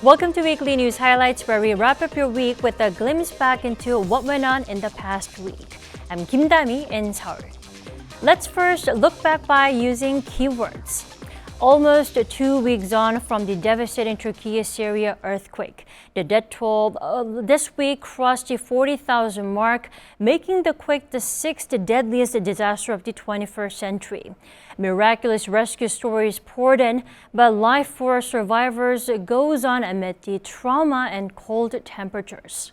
Welcome to Weekly News Highlights, where we wrap up your week with a glimpse back into what went on in the past week. I'm Kim Dami in Seoul. Let's first look back by using keywords. Almost 2 weeks on from the devastating Türkiye-Syria earthquake, the death toll this week crossed the 40,000 mark, making the quake the sixth deadliest disaster of the 21st century. Miraculous rescue stories poured in, but life for survivors goes on amid the trauma and cold temperatures.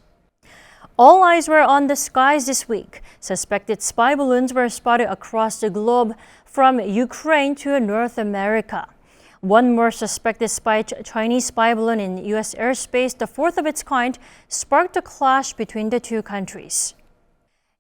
All eyes were on the skies this week. Suspected spy balloons were spotted across the globe, from Ukraine to North America. One more suspected Chinese spy balloon in U.S. airspace, the fourth of its kind, sparked a clash between the two countries.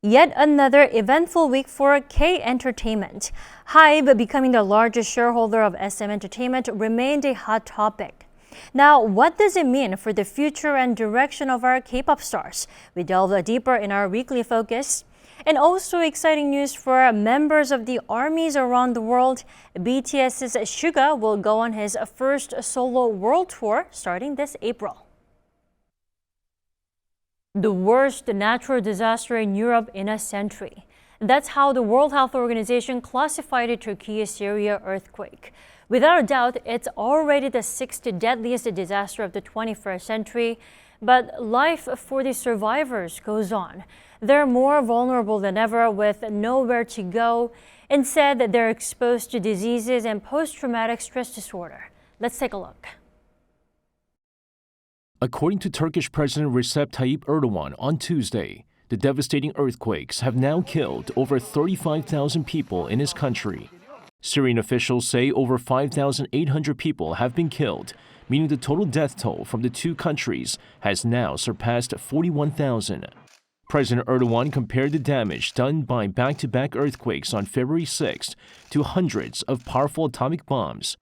Yet another eventful week for K Entertainment. HYBE, becoming the largest shareholder of SM Entertainment, remained a hot topic. Now, what does it mean for the future and direction of our K-pop stars? We delve deeper in our weekly focus. And also exciting news for members of the armies around the world. BTS's Ashuga will go on his first solo world tour starting this April. The worst natural disaster in Europe in a century. That's how the World Health Organization classified the Türkiye-Syria earthquake. Without a doubt, it's already the sixth deadliest disaster of the 21st century. But life for the survivors goes on. They're more vulnerable than ever with nowhere to go. Instead, they're exposed to diseases and post-traumatic stress disorder. Let's take a look. According to Turkish President Recep Tayyip Erdogan on Tuesday, the devastating earthquakes have now killed over 35,000 people in his country. Syrian officials say over 5,800 people have been killed, meaning the total death toll from the two countries has now surpassed 41,000. President Erdogan compared the damage done by back-to-back earthquakes on February 6th to hundreds of powerful atomic bombs.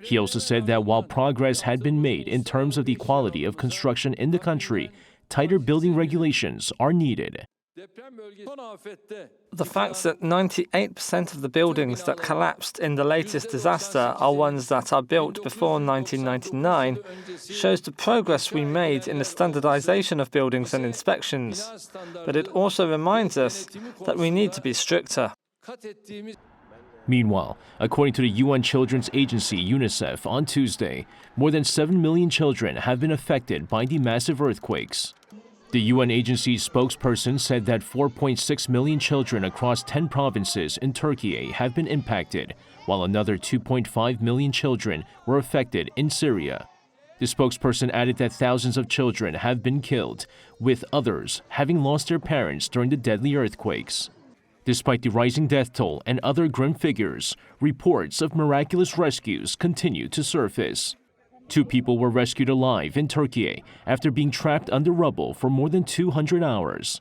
He also said that while progress had been made in terms of the quality of construction in the country, tighter building regulations are needed. The fact that 98% of the buildings that collapsed in the latest disaster are ones that are built before 1999 shows the progress we made in the standardization of buildings and inspections. But it also reminds us that we need to be stricter. Meanwhile, according to the UN Children's Agency UNICEF on Tuesday, more than 7 million children have been affected by the massive earthquakes. The UN agency's spokesperson said that 4.6 million children across 10 provinces in Turkey have been impacted, while another 2.5 million children were affected in Syria. The spokesperson added that thousands of children have been killed, with others having lost their parents during the deadly earthquakes. Despite the rising death toll and other grim figures, reports of miraculous rescues continue to surface. 2 people were rescued alive in Turkey after being trapped under rubble for more than 200 hours.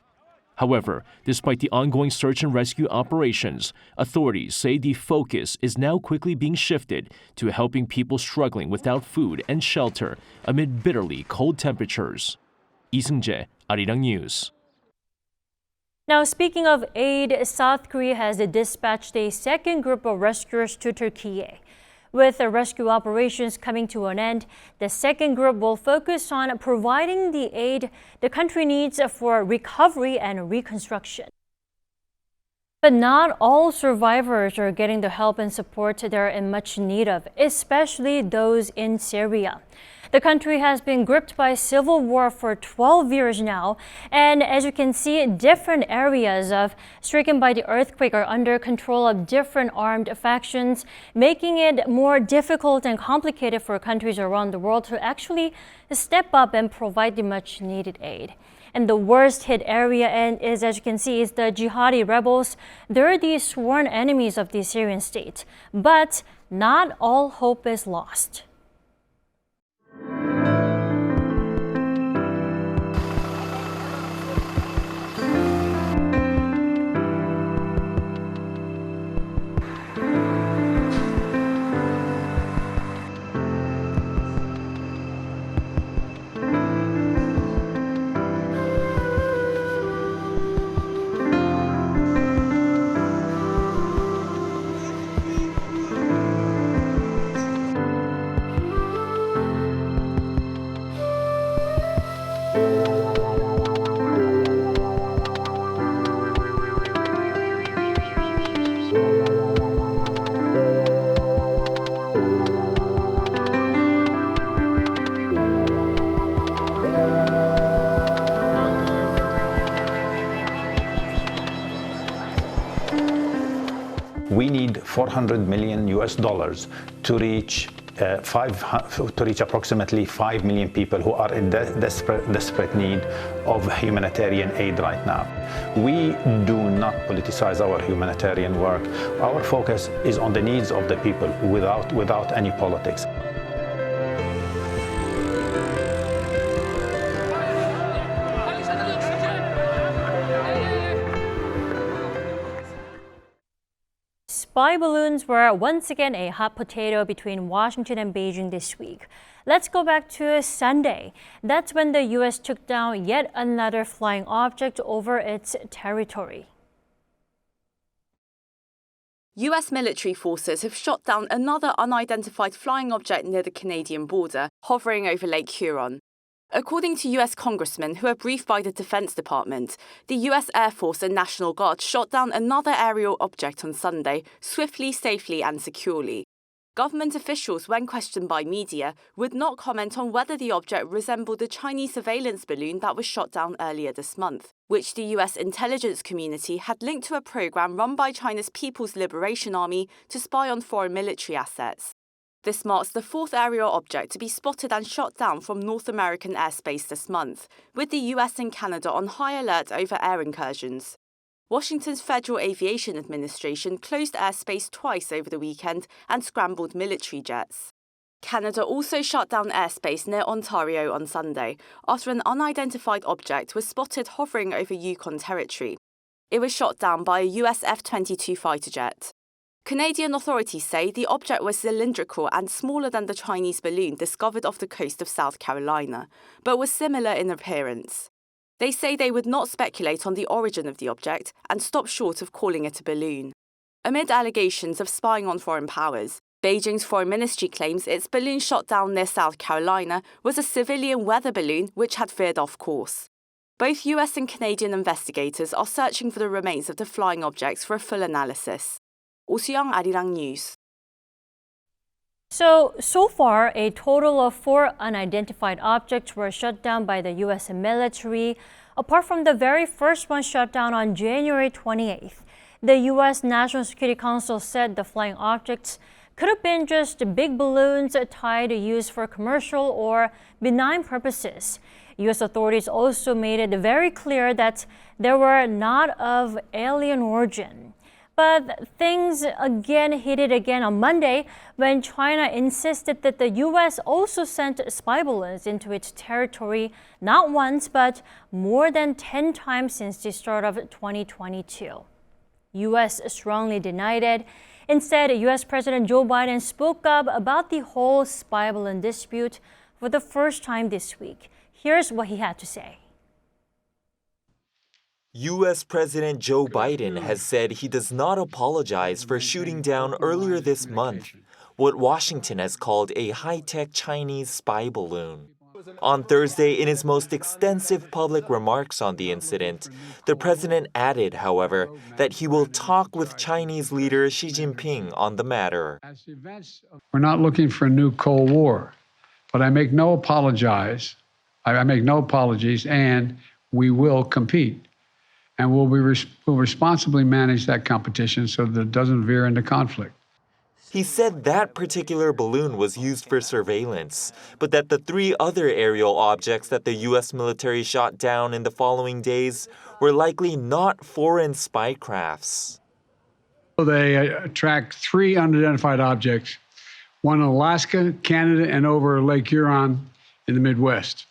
However, despite the ongoing search and rescue operations, authorities say the focus is now quickly being shifted to helping people struggling without food and shelter amid bitterly cold temperatures. 이승재, 아리랑뉴스. Now, speaking of aid, South Korea has dispatched a second group of rescuers to Turkey. With the rescue operations coming to an end, the second group will focus on providing the aid the country needs for recovery and reconstruction. But not all survivors are getting the help and support they're in much need of, especially those in Syria. The country has been gripped by civil war for 12 years now, and as you can see, different areas stricken by the earthquake are under control of different armed factions, making it more difficult and complicated for countries around the world to actually step up and provide the much needed aid. And the worst hit area is, as you can see, is the jihadi rebels. They're the sworn enemies of the Syrian state. But not all hope is lost. we need 400 million US dollars to reach approximately 5 million people who are in desperate need of humanitarian aid right now. We do not politicize our humanitarian work. Our focus is on the needs of the people without any politics. Spy balloons were once again a hot potato between Washington and Beijing this week. Let's go back to Sunday. That's when the U.S. took down yet another flying object over its territory. US military forces have shot down another unidentified flying object near the Canadian border, hovering over Lake Huron. According to US congressmen who are briefed by the Defense Department, the US Air Force and National Guard shot down another aerial object on Sunday, swiftly, safely and securely. Government officials, when questioned by media, would not comment on whether the object resembled a Chinese surveillance balloon that was shot down earlier this month, which the US intelligence community had linked to a program run by China's People's Liberation Army to spy on foreign military assets. This marks the fourth aerial object to be spotted and shot down from North American airspace this month, with the US and Canada on high alert over air incursions. Washington's Federal Aviation Administration closed airspace twice over the weekend and scrambled military jets. Canada also shut down airspace near Ontario on Sunday after an unidentified object was spotted hovering over Yukon territory. It was shot down by a US F-22 fighter jet. Canadian authorities say the object was cylindrical and smaller than the Chinese balloon discovered off the coast of South Carolina, but was similar in appearance. They say they would not speculate on the origin of the object and stop short of calling it a balloon. Amid allegations of spying on foreign powers, Beijing's foreign ministry claims its balloon shot down near South Carolina was a civilian weather balloon which had veered off course. Both US and Canadian investigators are searching for the remains of the flying objects for a full analysis. Arirang.News. So far, a total of 4 unidentified objects were shot down by the U.S. military, apart from the very first one shot down on January 28th. The U.S. National Security Council said the flying objects could have been just big balloons tied to use for commercial or benign purposes. U.S. authorities also made it very clear that they were not of alien origin. But things heated again on Monday when China insisted that the U.S. also sent spy balloons into its territory not once but more than 10 times since the start of 2022. U.S. strongly denied it. Instead, U.S. President Joe Biden spoke up about the whole spy balloon dispute for the first time this week. Here's what he had to say. U.S. President Joe Biden has said he does not apologize for shooting down earlier this month what Washington has called a high-tech Chinese spy balloon. On Thursday, in his most extensive public remarks on the incident, the president added, however, that he will talk with Chinese leader Xi Jinping on the matter. We're not looking for a new Cold War, but I make no apologies, and we will compete. And we'll responsibly manage that competition so that it doesn't veer into conflict. He said that particular balloon was used for surveillance, but that the 3 other aerial objects that the U.S. military shot down in the following days were likely not foreign spy crafts. They tracked 3 unidentified objects, one in Alaska, Canada, and over Lake Huron in the Midwest.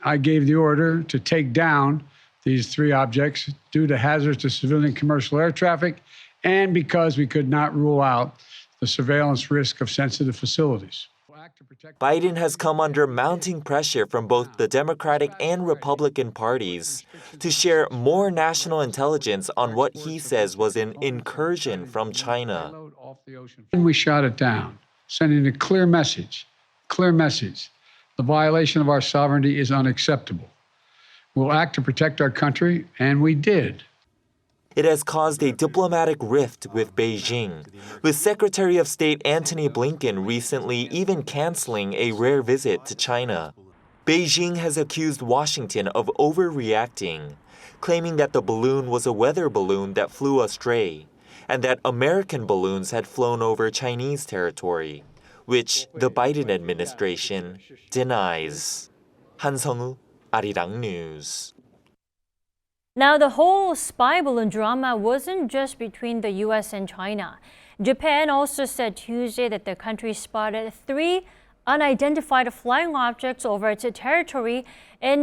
I gave the order to take down these 3 objects due to hazards to civilian commercial air traffic and because we could not rule out the surveillance risk of sensitive facilities. Biden has come under mounting pressure from both the Democratic and Republican parties to share more national intelligence on what he says was an incursion from China. And we shot it down, sending a clear message. The violation of our sovereignty is unacceptable. We'll act to protect our country, and we did. It has caused a diplomatic rift with Beijing, with Secretary of State Antony Blinken recently even canceling a rare visit to China. Beijing has accused Washington of overreacting, claiming that the balloon was a weather balloon that flew astray, and that American balloons had flown over Chinese territory, which the Biden administration denies. 한성우, 아리랑뉴스. Now, the whole spy balloon drama wasn't just between the US and China. Japan also said Tuesday that the country spotted 3 unidentified flying objects over its territory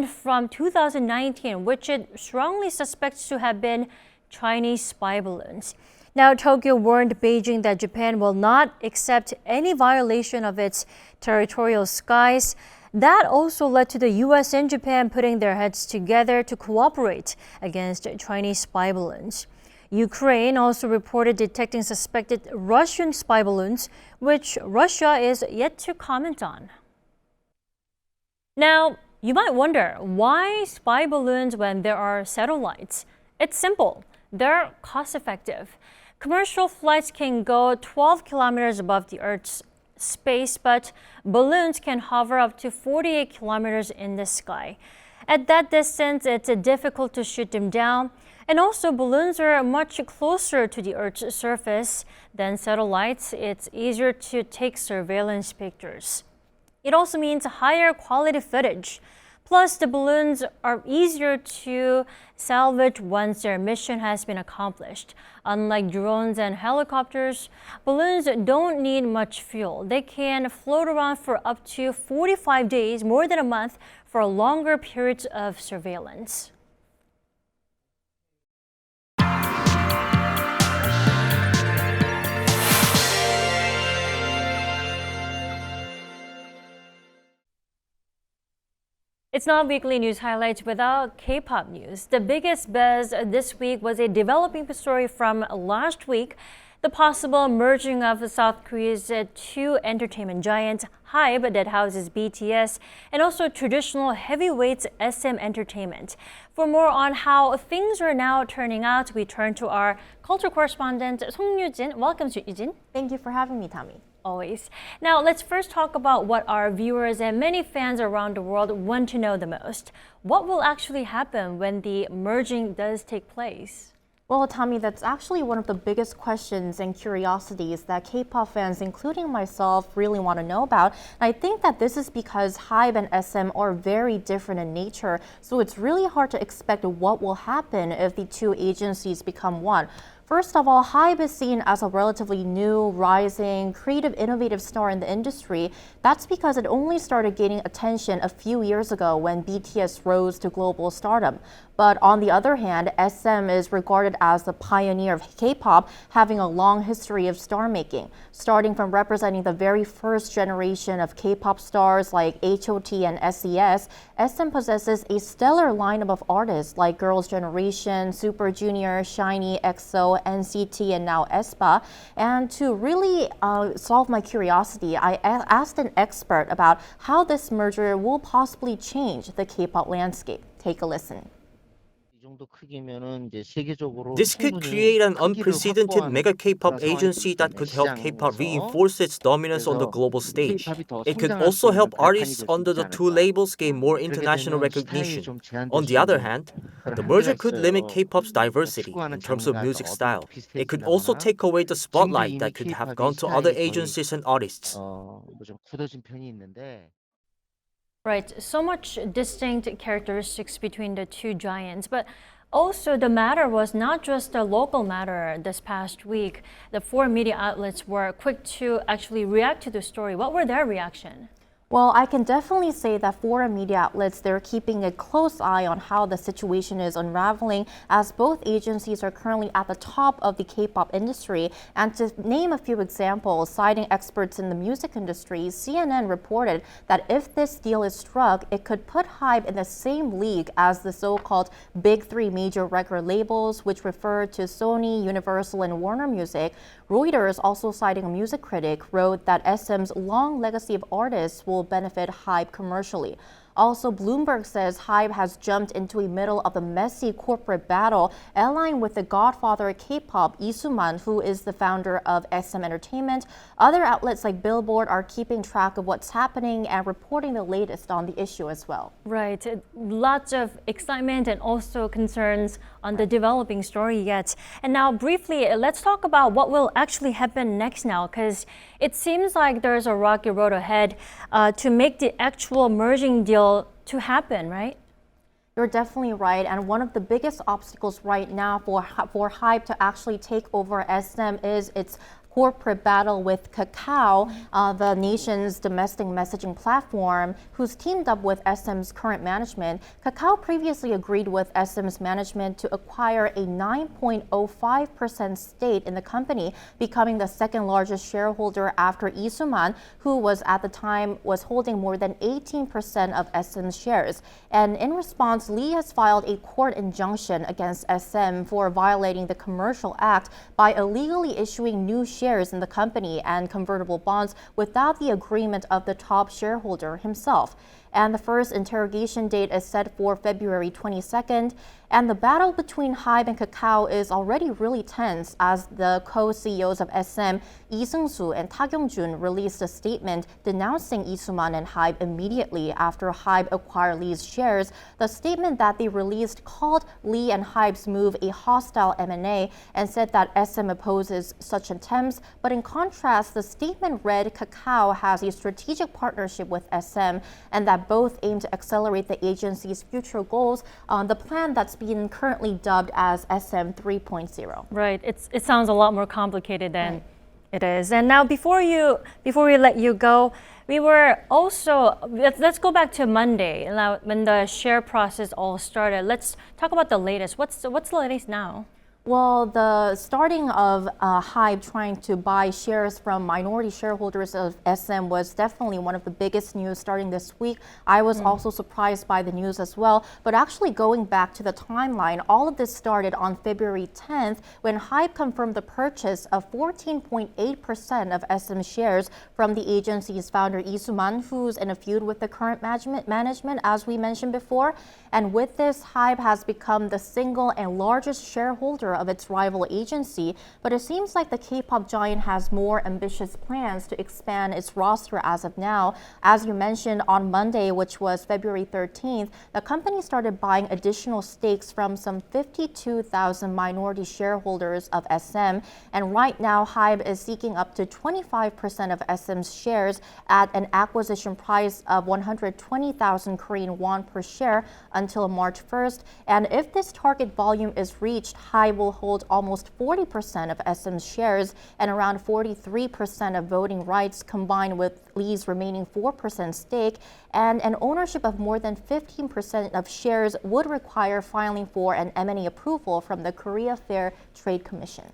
from 2019, which it strongly suspects to have been Chinese spy balloons. Now, Tokyo warned Beijing that Japan will not accept any violation of its territorial skies. That also led to the US and Japan putting their heads together to cooperate against Chinese spy balloons. Ukraine also reported detecting suspected Russian spy balloons, which Russia is yet to comment on. Now, you might wonder, why spy balloons when there are satellites? It's simple. They're cost-effective. Commercial flights can go 12 kilometers above the Earth's space, but balloons can hover up to 48 kilometers in the sky. At that distance, it's difficult to shoot them down. And also, balloons are much closer to the Earth's surface than satellites. It's easier to take surveillance pictures. It also means higher quality footage. Plus, the balloons are easier to salvage once their mission has been accomplished. Unlike drones and helicopters, balloons don't need much fuel. They can float around for up to 45 days, more than a month, for longer periods of surveillance. It's not weekly news highlights without K-pop news. The biggest buzz this week was a developing story from last week, the possible merging of South Korea's 2 entertainment giants, HYBE, that houses BTS, and also traditional heavyweights SM Entertainment. For more on how things are now turning out, we turn to our culture correspondent, Song Yujin. Welcome, Yujin. Thank you for having me, Tommy. Always. Now, let's first talk about what our viewers and many fans around the world want to know the most. What will actually happen when the merging does take place? Well, Tommy, that's actually one of the biggest questions and curiosities that K-pop fans, including myself, really want to know about. And I think that this is because HYBE and SM are very different in nature, so it's really hard to expect what will happen if the 2 agencies become one. First of all, HYBE is seen as a relatively new, rising, creative, innovative star in the industry. That's because it only started gaining attention a few years ago when BTS rose to global stardom. But on the other hand, SM is regarded as the pioneer of K-pop, having a long history of star making. Starting from representing the very first generation of K-pop stars like HOT and SES, SM possesses a stellar lineup of artists like Girls' Generation, Super Junior, SHINee, EXO, NCT, and now aespa. And to really solve my curiosity, I asked an expert about how this merger will possibly change the K-pop landscape. Take a listen. This could create an unprecedented mega K-pop agency that could help K-pop reinforce its dominance on the global stage. It could also help artists under the 2 labels gain more international recognition. On the other hand, the merger could limit K-pop's diversity in terms of music style. It could also take away the spotlight that could have gone to other agencies and artists. Right, so much distinct characteristics between the 2 giants, but also the matter was not just a local matter this past week. The 4 media outlets were quick to actually react to the story. What were their reaction? Well, I can definitely say that foreign media outlets, they're keeping a close eye on how the situation is unraveling, as both agencies are currently at the top of the K-pop industry. And to name a few examples, citing experts in the music industry, CNN reported that if this deal is struck, it could put HYBE in the same league as the so-called Big 3 major record labels, which refer to Sony, Universal, and Warner Music. Reuters, also citing a music critic, wrote that SM's long legacy of artists will benefit HYBE commercially. Also, Bloomberg says HYBE has jumped into the middle of the messy corporate battle, allying with the godfather of K-pop, Lee Soo-man, who is the founder of SM Entertainment. Other outlets like Billboard are keeping track of what's happening and reporting the latest on the issue as well. Right. Lots of excitement and also concerns on the developing story yet. And now, briefly, let's talk about what will actually happen next now, because it seems like there's a rocky road ahead to make the actual merging deal to happen, right? You're definitely right. And one of the biggest obstacles right now for HYBE to actually take over SM is its corporate battle with Kakao, the nation's domestic messaging platform, who's teamed up with SM's current management. Kakao previously agreed with SM's management to acquire a 9.05% stake in the company, becoming the second largest shareholder after Isuman, who was at the time holding more than 18% of SM's shares. And in response, Lee has filed a court injunction against SM for violating the Commercial Act by illegally issuing new shares in the company and convertible bonds without the agreement of the top shareholder himself. And the first interrogation date is set for February 22nd. And the battle between HYBE and Kakao is already really tense as the co-CEOs of SM, Lee Seung-soo and Ta Kyung-jun, released a statement denouncing Isuman and HYBE immediately after HYBE acquired Lee's shares. The statement that they released called Lee and HYBE's move a hostile M&A and said that SM opposes such attempts. But in contrast, the statement read Kakao has a strategic partnership with SM and that both aim to accelerate the agency's future goals on the plan that's being currently dubbed as SM 3.0. Right. It sounds a lot more complicated than it is. And now, before we let you go, we were also, let's go back to Monday, when the share process all started. Let's talk about the latest. What's the latest now? Well, the starting of HYBE trying to buy shares from minority shareholders of SM was definitely one of the biggest news starting this week. I was also surprised by the news as well. But actually going back to the timeline, all of this started on February 10th when HYBE confirmed the purchase of 14.8% of SM shares from the agency's founder Lee Soo-man, who's in a feud with the current management, as we mentioned before. And with this, HYBE has become the single and largest shareholder of its rival agency, but it seems like the K-pop giant has more ambitious plans to expand its roster as of now. As you mentioned, on Monday, which was February 13th, the company started buying additional stakes from some 52,000 minority shareholders of SM, and right now HYBE is seeking up to 25% of SM's shares at an acquisition price of 120,000 Korean won per share until March 1st. And if this target volume is reached, HYBE will hold almost 40% of SM's shares and around 43% of voting rights combined with Lee's remaining 4% stake, and an ownership of more than 15% of shares would require filing for an M&A approval from the Korea Fair Trade Commission.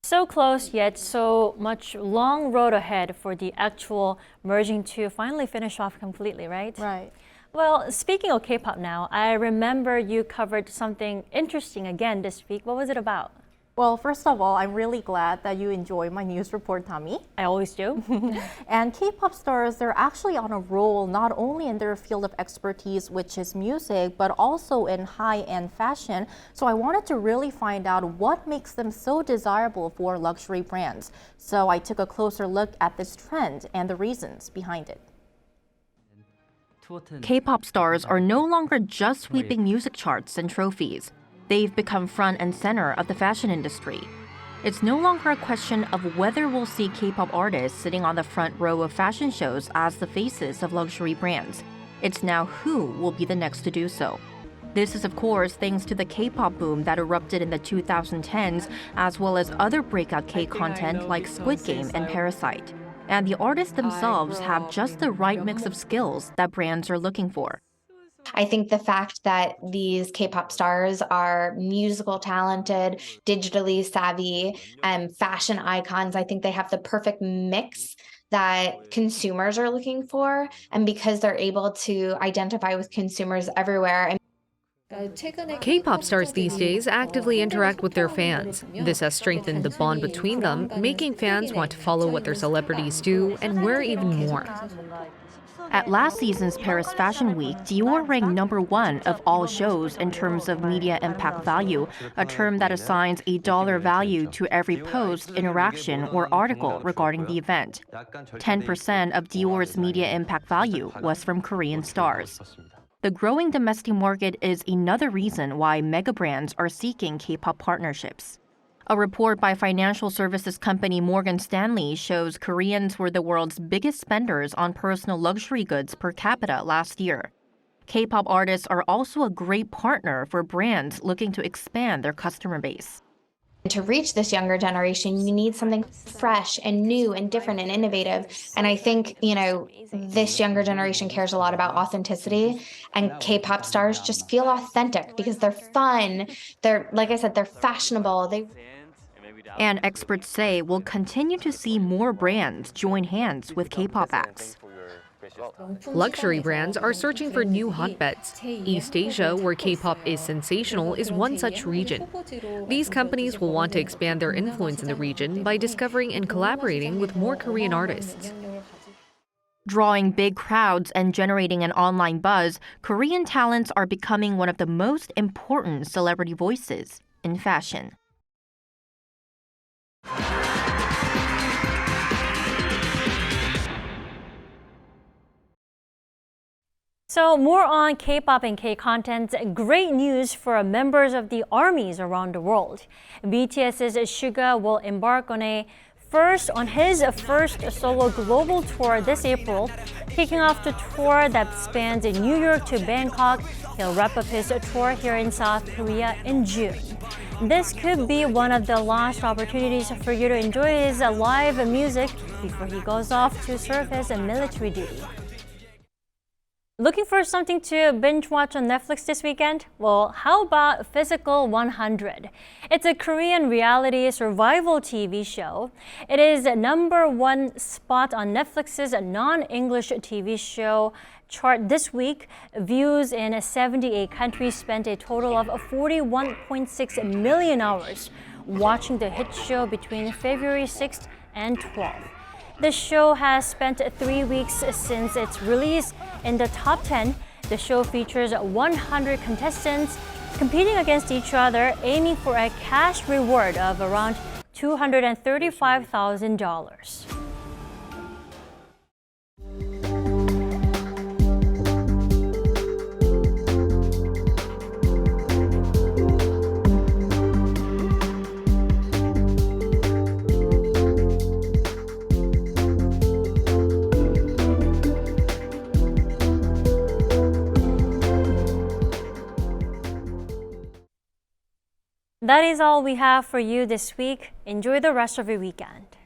So close, yet so much long road ahead for the actual merging to finally finish off completely, right? Right. Well, speaking of K-pop now, I remember you covered something interesting again this week. What was it about? Well, first of all, I'm really glad that you enjoy my news report, Dami. I always do. And K-pop stars, they're actually on a roll not only in their field of expertise, which is music, but also in high-end fashion. So I wanted to really find out what makes them so desirable for luxury brands. So I took a closer look at this trend and the reasons behind it. K-pop stars are no longer just sweeping music charts and trophies. They've become front and center of the fashion industry. It's no longer a question of whether we'll see K-pop artists sitting on the front row of fashion shows as the faces of luxury brands. It's now who will be the next to do so. This is, of course, thanks to the K-pop boom that erupted in the 2010s, as well as other breakout K-content like Squid Game and Parasite. And the artists themselves have just the right mix of skills that brands are looking for. I think the fact that these K-pop stars are musical talented, digitally savvy, and fashion icons, I think they have the perfect mix that consumers are looking for. And because they're able to identify with consumers everywhere. K-pop stars these days actively interact with their fans. This has strengthened the bond between them, making fans want to follow what their celebrities do and wear even more. At last season's Paris Fashion Week, Dior ranked #1 of all shows in terms of media impact value, a term that assigns a dollar value to every post, interaction, or article regarding the event. 10% of Dior's media impact value was from Korean stars. The growing domestic market is another reason why mega brands are seeking K-pop partnerships. A report by financial services company Morgan Stanley shows Koreans were the world's biggest spenders on personal luxury goods per capita last year. K-pop artists are also a great partner for brands looking to expand their customer base. To reach this younger generation, you need something fresh and new and different and innovative. And I think, this younger generation cares a lot about authenticity, and K-pop stars just feel authentic because they're fun. They're, like I said, they're fashionable. And experts say we'll continue to see more brands join hands with K-pop acts. Luxury brands are searching for new hotbeds. East Asia, where K-pop is sensational, is one such region. These companies will want to expand their influence in the region by discovering and collaborating with more Korean artists. Drawing big crowds and generating an online buzz, Korean talents are becoming one of the most important celebrity voices in fashion. So more on K-pop and K-content. Great news for members of the armies around the world. BTS's Suga will embark on his first solo global tour this April, kicking off the tour that spans New York to Bangkok. He'll wrap up his tour here in South Korea in June. This could be one of the last opportunities for you to enjoy his live music before he goes off to serve his military duty. Looking for something to binge watch on Netflix this weekend? Well, how about Physical 100? It's a Korean reality survival TV show. It is #1 spot on Netflix's non-English TV show chart this week. Views in 78 countries spent a total of 41.6 million hours watching the hit show between February 6th and 12th. The show has spent 3 weeks since its release in the top 10. The show features 100 contestants competing against each other, aiming for a cash reward of around $235,000. That is all we have for you this week. Enjoy the rest of your weekend.